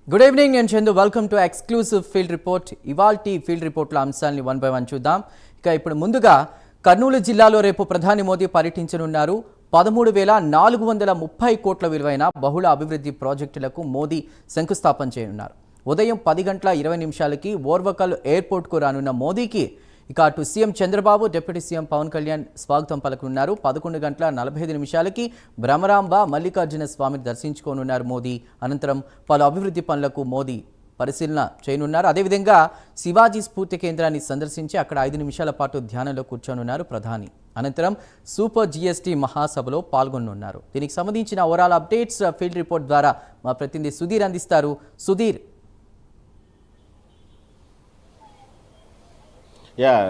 Good evening నేను Chandu welcome to exclusive field report. ఇవాల్టి field రిపోర్ట్ల అంశాలని వన్ బై వన్ చూద్దాం. ఇప్పుడు ముందుగా కర్నూలు జిల్లాలో రేపు ప్రధాని మోదీ పర్యటించనున్నారు. 13,430 కోట్ల విలువైన బహుళ అభివృద్ధి ప్రాజెక్టులకు మోదీ శంకుస్థాపన చేయనున్నారు. ఉదయం 10:20 ఓర్వకల్ ఎయిర్పోర్ట్కు రానున్న మోదీకి అటు CM Chandrababu, deputy CM Pawan Kalyan స్వాగతం పలకనున్నారు. 11:45 భ్రమరాంబ మల్లికార్జున స్వామిని దర్శించుకోనున్నారు మోదీ. అనంతరం పలు అభివృద్ధి పనులకు మోదీ పరిశీలన చేయనున్నారు. అదేవిధంగా శివాజీ స్ఫూర్తి కేంద్రాన్ని సందర్శించి అక్కడ 5 నిమిషాల పాటు ధ్యానంలో కూర్చోనున్నారు ప్రధాని. అనంతరం సూపర్ జీఎస్టీ మహాసభలో పాల్గొనున్నారు. దీనికి సంబంధించిన ఓవరాల్ అప్డేట్స్ ఫీల్డ్ రిపోర్ట్ ద్వారా మా ప్రతినిధి సుధీర్ అందిస్తారు. సుధీర్.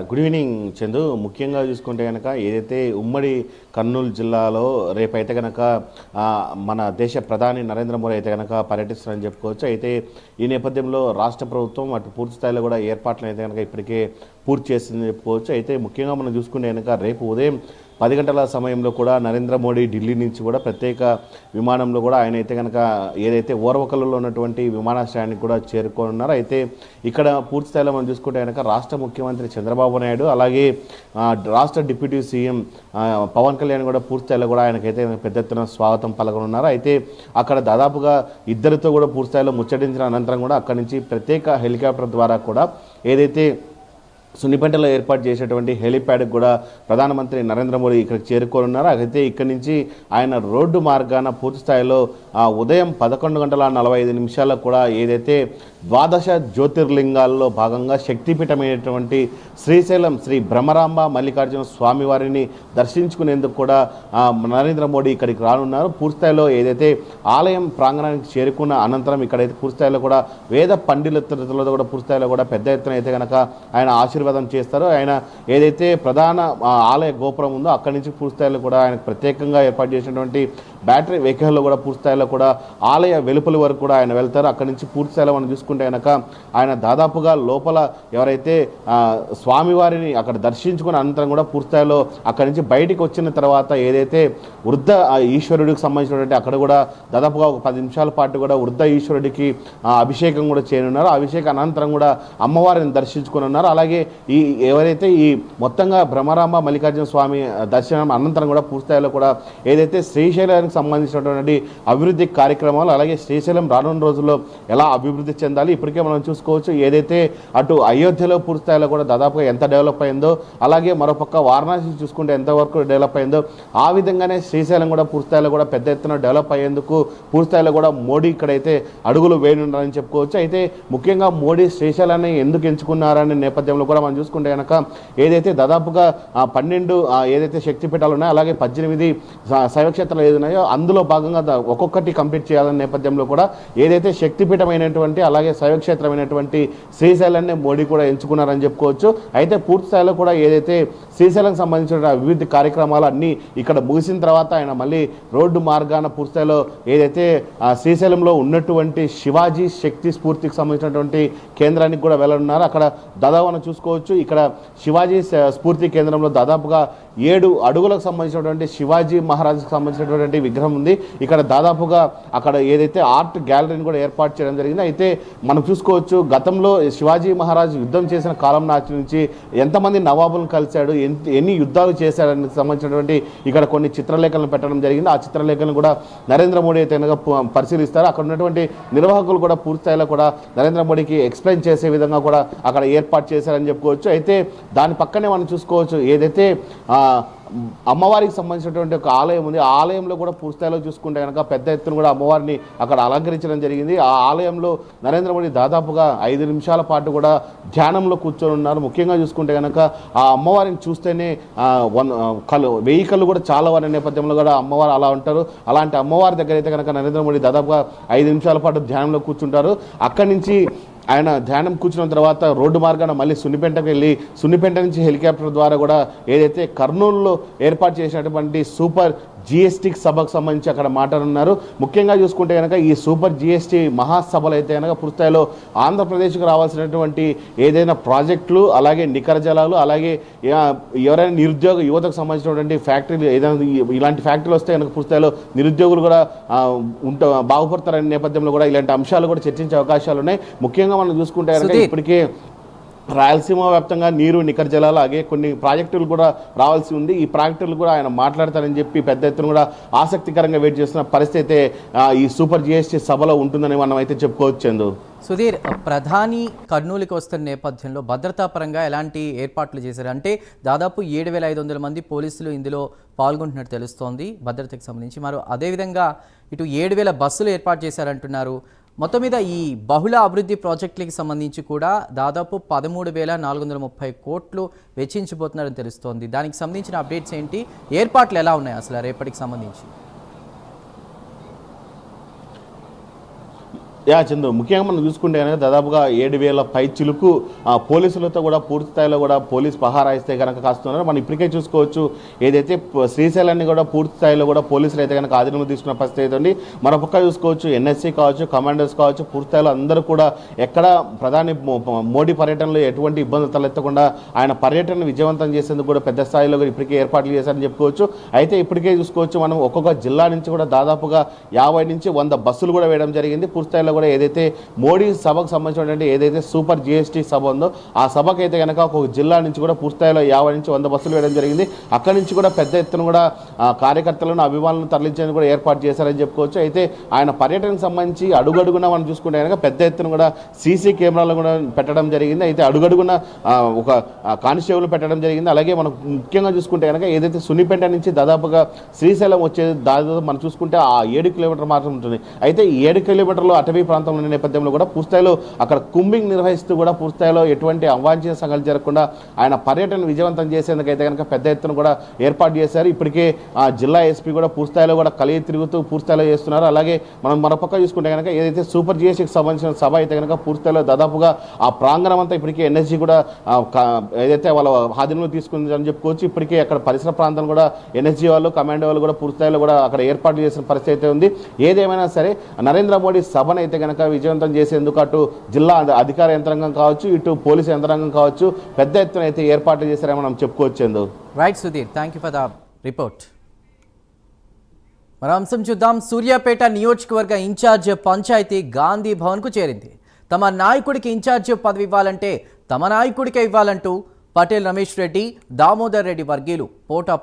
Good evening Chandu. ముఖ్యంగా చూసుకుంటే కనుక ఏదైతే ఉమ్మడి కర్నూలు జిల్లాలో రేపైతే కనుక మన దేశ ప్రధాని నరేంద్ర మోదీ అయితే కనుక పర్యటిస్తారని చెప్పుకోవచ్చు. అయితే ఈ నేపథ్యంలో రాష్ట్ర ప్రభుత్వం అటు పూర్తి స్థాయిలో కూడా ఏర్పాట్లు అయితే కనుక ఇప్పటికే పూర్తి చేసిందని చెప్పుకోవచ్చు. అయితే ముఖ్యంగా మనం చూసుకుంటే కనుక రేపు ఉదయం 10 గంటల సమయంలో కూడా నరేంద్ర మోడీ ఢిల్లీ నుంచి కూడా ప్రత్యేక విమానంలో కూడా ఆయన అయితే కనుక ఏదైతే ఓర్వకల్లో ఉన్నటువంటి విమానాశ్రయానికి కూడా చేరుకోనున్నారు. అయితే ఇక్కడ పూర్తి స్థాయిలో మనం చూసుకుంటే కనుక రాష్ట్ర ముఖ్యమంత్రి చంద్రబాబు నాయుడు, అలాగే రాష్ట్ర డిప్యూటీ సీఎం పవన్ కళ్యాణ్ కూడా పూర్తి స్థాయిలో కూడా ఆయనకైతే పెద్ద ఎత్తున స్వాగతం పలకనున్నారు. అయితే అక్కడ దాదాపుగా ఇద్దరితో కూడా పూర్తి స్థాయిలో ముచ్చటించిన అనంతరం కూడా అక్కడి నుంచి ప్రత్యేక హెలికాప్టర్ ద్వారా కూడా ఏదైతే సున్నిపెంటలో ఏర్పాటు చేసేటువంటి హెలిప్యాడ్కి కూడా ప్రధానమంత్రి నరేంద్ర మోడీ ఇక్కడికి చేరుకోనున్నారు. అయితే ఇక్కడి నుంచి ఆయన రోడ్డు మార్గాన పూర్తి స్థాయిలో ఉదయం 11:45 కూడా ఏదైతే ద్వాదశ జ్యోతిర్లింగాల్లో భాగంగా శక్తిపీఠమైనటువంటి శ్రీశైలం శ్రీ భ్రమరాంబ మల్లికార్జున స్వామి వారిని దర్శించుకునేందుకు కూడా నరేంద్ర మోడీ ఇక్కడికి రానున్నారు. పూర్తి స్థాయిలో ఏదైతే ఆలయం ప్రాంగణానికి చేరుకున్న అనంతరం ఇక్కడైతే పూర్తి స్థాయిలో కూడా వేద పండితులతో కూడా పూర్తి స్థాయిలో కూడా పెద్ద ఎత్తున అయితే కనుక ఆయన ఆశీర్వాదం చేస్తారు. ఆయన ఏదైతే ప్రధాన ఆలయ గోపురం ఉందో అక్కడి నుంచి పూర్తి స్థాయిలో కూడా ఆయన ప్రత్యేకంగా ఏర్పాటు చేసినటువంటి బ్యాటరీ వెహికల్లో కూడా పూర్తి స్థాయిలో కూడా ఆలయ వెలుపలి వరకు కూడా ఆయన వెళ్తారు. అక్కడి నుంచి పూర్తి స్థాయిలో మనం చూసుకుంటే కనుక ఆయన దాదాపుగా లోపల ఎవరైతే స్వామివారిని అక్కడ దర్శించుకున్న అనంతరం కూడా పూర్తి స్థాయిలో అక్కడి నుంచి బయటికి వచ్చిన తర్వాత ఏదైతే వృద్ధ ఈశ్వరుడికి సంబంధించినటువంటి అక్కడ కూడా దాదాపుగా ఒక 10 నిమిషాల పాటు కూడా వృద్ధ ఈశ్వరుడికి అభిషేకం కూడా చేయనున్నారు. అభిషేక అనంతరం కూడా అమ్మవారిని దర్శించుకుని ఉన్నారు. అలాగే ఈ ఎవరైతే ఈ మొత్తంగా భ్రమరాంబ మల్లికార్జున స్వామి దర్శనం అనంతరం కూడా పూర్తి స్థాయిలో కూడా ఏదైతే శ్రీశైలానికి సంబంధించినటువంటి అభివృద్ధి కార్యక్రమాలు, అలాగే శ్రీశైలం రానున్న రోజుల్లో ఎలా అభివృద్ధి చెందాలి ఇప్పటికే మనం చూసుకోవచ్చు. ఏదైతే అటు అయోధ్యలో పూర్తి స్థాయిలో కూడా దాదాపుగా ఎంత డెవలప్ అయిందో, అలాగే మరోపక్క వారణాసి చూసుకుంటే ఎంతవరకు డెవలప్ అయిందో ఆ విధంగానే శ్రీశైలం కూడా పూర్తి స్థాయిలో కూడా పెద్ద ఎత్తున డెవలప్ అయ్యేందుకు పూర్తి స్థాయిలో కూడా మోడీ ఇక్కడైతే అడుగులు వేయనున్నారని చెప్పుకోవచ్చు. అయితే ముఖ్యంగా మోడీ శ్రీశైలాన్ని ఎందుకు ఎంచుకున్నారనే నేపథ్యంలో కూడా మనం చూసుకుంటే కనుక ఏదైతే దాదాపుగా 12 ఏదైతే శక్తిపీఠాలు ఉన్నాయో, అలాగే 18 శైవక్షేత్రాలు ఏదున్నాయో అందులో భాగంగా ఒక్కొక్కటి కంప్లీట్ చేయాలనే నేపథ్యంలో కూడా ఏదైతే శక్తిపీఠమైనటువంటి అలాగే శైవక్షేత్రమైనటువంటి శ్రీశైలాన్ని మోడీ కూడా ఎంచుకున్నారని చెప్పుకోవచ్చు. అయితే పూర్తి స్థాయిలో కూడా ఏదైతే శ్రీశైలంకి సంబంధించిన అభివృద్ధి కార్యక్రమాలు అన్నీ ఇక్కడ ముగిసిన తర్వాత ఆయన మళ్ళీ రోడ్డు మార్గాన పూర్తి స్థాయిలో ఏదైతే శ్రీశైలంలో ఉన్నటువంటి శివాజీ శక్తి స్ఫూర్తికి సంబంధించినటువంటి కేంద్రానికి కూడా వెళ్ళనున్నారు. అక్కడ దాదాపు మనం చూసుకోవచ్చు. ఇక్కడ శివాజీ స్ఫూర్తి కేంద్రంలో దాదాపుగా 7 అడుగులకు సంబంధించినటువంటి శివాజీ మహారాజుకి సంబంధించినటువంటి విగ్రహం ఉంది. ఇక్కడ దాదాపుగా అక్కడ ఏదైతే ఆర్ట్ గ్యాలరీని కూడా ఏర్పాటు చేయడం జరిగింది. అయితే మనం చూసుకోవచ్చు గతంలో శివాజీ మహారాజు యుద్ధం చేసిన కాలం నాటి నుంచి ఎంతమంది నవాబులను కలిశాడు, ఎన్ని యుద్ధాలు చేశాడని సంబంధించినటువంటి ఇక్కడ కొన్ని చిత్రలేఖలను పెట్టడం జరిగింది. ఆ చిత్రలేఖలను కూడా నరేంద్ర మోడీ అయితే పరిశీలిస్తారు. అక్కడ ఉన్నటువంటి నిర్వాహకులు కూడా పూర్తి స్థాయిలో కూడా నరేంద్ర మోడీకి ఎక్స్ప్లెయిన్ చేసే విధంగా కూడా అక్కడ ఏర్పాటు చేశారని చెప్పుకోవచ్చు. అయితే దాని పక్కనే మనం చూసుకోవచ్చు ఏదైతే అమ్మవారికి సంబంధించినటువంటి ఒక ఆలయం ఉంది. ఆ ఆలయంలో కూడా పూర్తి స్థాయిలో చూసుకుంటే కనుక పెద్ద ఎత్తున కూడా అమ్మవారిని అక్కడ అలంకరించడం జరిగింది. ఆ ఆలయంలో నరేంద్ర మోడీ దాదాపుగా 5 నిమిషాల పాటు కూడా ధ్యానంలో కూర్చొని ఉన్నారు. ముఖ్యంగా చూసుకుంటే కనుక ఆ అమ్మవారిని చూస్తేనే 1000 కళ్ళు కూడా చాలా వారి నేపథ్యంలో కూడా అమ్మవారు అలా ఉంటారు. అలాంటి అమ్మవారి దగ్గర అయితే కనుక నరేంద్ర మోడీ దాదాపుగా 5 నిమిషాల పాటు ధ్యానంలో కూర్చుంటారు. అక్కడి నుంచి ఆయన ధ్యానం కూర్చున్న తర్వాత రోడ్డు మార్గాన మళ్ళీ సున్నిపెంటకు వెళ్ళి సున్నిపెంట నుంచి హెలికాప్టర్ ద్వారా కూడా ఏదైతే కర్నూలులో ఏర్పాటు చేసినటువంటి సూపర్ జిఎస్టీ సభకు సంబంధించి అక్కడ మాట్లాడున్నారు. ముఖ్యంగా చూసుకుంటే కనుక ఈ సూపర్ జిఎస్టీ మహాసభలు అయితే కనుక పూర్తిస్థాయిలో ఆంధ్రప్రదేశ్కు రావాల్సినటువంటి ఏదైనా ప్రాజెక్టులు, అలాగే నికర జలాలు, అలాగే ఎవరైనా నిరుద్యోగ యువతకు సంబంధించినటువంటి ఫ్యాక్టరీలు ఏదైనా ఇలాంటి ఫ్యాక్టరీలు వస్తే కనుక పూర్తిస్థాయిలో నిరుద్యోగులు కూడా బాగుపడతారనే నేపథ్యంలో కూడా ఇలాంటి అంశాలు కూడా చర్చించే అవకాశాలు ఉన్నాయి. ముఖ్యంగా మనం చూసుకుంటే కనుక ఇప్పటికే రాయలసీమ వ్యాప్తంగా నీరు, నికర జలాలు, అలాగే కొన్ని ప్రాజెక్టులు కూడా రావాల్సి ఉంది. ఈ ప్రాజెక్టులు కూడా ఆయన మాట్లాడతారని చెప్పి పెద్ద ఎత్తున కూడా ఆసక్తికరంగా వెయిట్ చేస్తున్న పరిస్థితి అయితే ఈ సూపర్ జిఎస్టీ సభలో ఉంటుందని మనం అయితే చెప్పుకోవచ్చు. సుధీర్, ప్రధాని కర్నూలుకి వస్తున్న నేపథ్యంలో భద్రతా పరంగా ఎలాంటి ఏర్పాట్లు చేశారు? అంటే దాదాపు 7,500 మంది పోలీసులు ఇందులో పాల్గొంటున్నట్టు తెలుస్తోంది భద్రతకు సంబంధించి. మరి అదేవిధంగా ఇటు 7,000 బస్సులు ఏర్పాటు చేశారంటున్నారు. మొత్తం మీద ఈ బహుళ అభివృద్ధి ప్రాజెక్టులకి సంబంధించి కూడా దాదాపు 13,430 కోట్లు వెచ్చించబోతున్నారని తెలుస్తోంది. దానికి సంబంధించిన అప్డేట్స్ ఏంటి? ఏర్పాట్లు ఎలా ఉన్నాయి అసలు రేపటికి సంబంధించి? చందు, ముఖ్యంగా మనం చూసుకుంటే కనుక దాదాపుగా 7,000 పైచిలుకు పోలీసులతో కూడా పూర్తి స్థాయిలో కూడా పోలీస్ పహారా ఇస్తే కనుక కాస్తున్నారు. మనం ఇప్పటికే చూసుకోవచ్చు, ఏదైతే శ్రీశైలాన్ని కూడా పూర్తి స్థాయిలో కూడా పోలీసులు అయితే కనుక ఆధీనంలో తీసుకున్న పరిస్థితి అయితే ఉంది. మరొక చూసుకోవచ్చు, ఎన్ఎస్సీ కావచ్చు, కమాండర్స్ కావచ్చు, పూర్తి స్థాయిలో అందరూ కూడా ఎక్కడ ప్రధాని మోడీ పర్యటనలో ఎటువంటి ఇబ్బందులు తలెత్తకుండా ఆయన పర్యటన విజయవంతం చేసేందుకు కూడా పెద్ద స్థాయిలో ఇప్పటికే ఏర్పాట్లు చేశారని చెప్పుకోవచ్చు. అయితే ఇప్పటికే చూసుకోవచ్చు, మనం ఒక్కొక్క జిల్లా నుంచి కూడా దాదాపుగా 50 నుంచి 100 బస్సులు కూడా వేయడం జరిగింది. పూర్తి స్థాయిలో కూడా ఏదైతే మోడీ సభకు సంబంధించినటువంటి ఏదైతే సూపర్ జిఎస్టీ సభ ఉందో ఆ సభకు అయితే కనుక ఒక జిల్లా నుంచి కూడా పూర్తిస్థాయిలో 50 నుంచి 100 బస్సులు వేయడం జరిగింది. అక్కడి నుంచి కూడా పెద్ద ఎత్తున కూడా కార్యకర్తలను, అభిమానులను తరలించేందుకు కూడా ఏర్పాటు చేశారని చెప్పుకోవచ్చు. అయితే ఆయన పర్యటనకు సంబంధించి అడుగడుగున మనం చూసుకుంటే కనుక పెద్ద ఎత్తున కూడా సీసీ కెమెరాలు కూడా పెట్టడం జరిగింది. అయితే అడుగడుగున ఒక కానిస్టేబుల్ పెట్టడం జరిగింది. అలాగే మనం ముఖ్యంగా చూసుకుంటే కనుక ఏదైతే సున్నిపేట నుంచి దాదాపుగా శ్రీశైలం వచ్చే దాదాపు మనం చూసుకుంటే ఆ 7 కిలోమీటర్ మాత్రం ఉంటుంది. అయితే ఈ 7 కిలోమీటర్లు అటవీ ప్రాంతంలో ఉన్న నేపథ్యంలో కూడా పూర్తిస్థాయిలో అక్కడ కుంబింగ్ నిర్వహిస్తూ కూడా పూర్తిస్థాయిలో ఎటువంటి అవాంఛనీయ సంఘటనలు జరగకుండా ఆయన పర్యటన విజయవంతం చేసేందుకైతే కనుక పెద్ద ఎత్తున కూడా ఏర్పాటు చేశారు. ఇప్పటికే జిల్లా ఎస్పీ కూడా పూర్తిస్థాయిలో కూడా కలిగి తిరుగుతూ పూర్తిస్థాయిలో చేస్తున్నారు. అలాగే మనం మరోపక్క చూసుకుంటే కనుక ఏదైతే సూపర్ జిఎస్టీకి సంబంధించిన సభ అయితే కనుక పూర్తిస్థాయిలో దాదాపుగా ఆ ప్రాంగణం అంతా ఇప్పటికే ఎన్ఎస్జీ కూడా ఏదైతే వాళ్ళ ఆధీనంలో తీసుకుందని చెప్పుకోవచ్చు. ఇప్పటికే అక్కడ పరిసర ప్రాంతం కూడా ఎన్ఎస్జీ వాళ్ళు, కమాండో వాళ్ళు కూడా పూర్తిస్థాయిలో కూడా అక్కడ ఏర్పాటు చేసిన పరిస్థితి అయితే ఉంది. ఏదేమైనా సరే నరేంద్ర మోడీ సభను అయితే కనుక విజయవంతం చేసేందుకు అటు జిల్లా అధికార యంత్రాంగం కావచ్చు, ఇటు పోలీసు యంత్రాంగం కావచ్చు పెద్ద ఎత్తున అయితే ఏర్పాట్లు చేశారని మనం చెప్పుకోవచ్చు. Right Sudheer, thank you for the report. మరో అంశం చూద్దాం. సూర్యాపేట నియోజకవర్గ ఇన్ఛార్జ్ పంచాయతీ గాంధీ భవన్కు చేరింది. తమ నాయకుడికి ఇన్ఛార్జ్ పదవి ఇవ్వాలంటే తమ నాయకుడికే ఇవ్వాలంటూ పటేల్ రమేష్ రెడ్డి, దామోదర్ రెడ్డి వర్గీయులు పోటా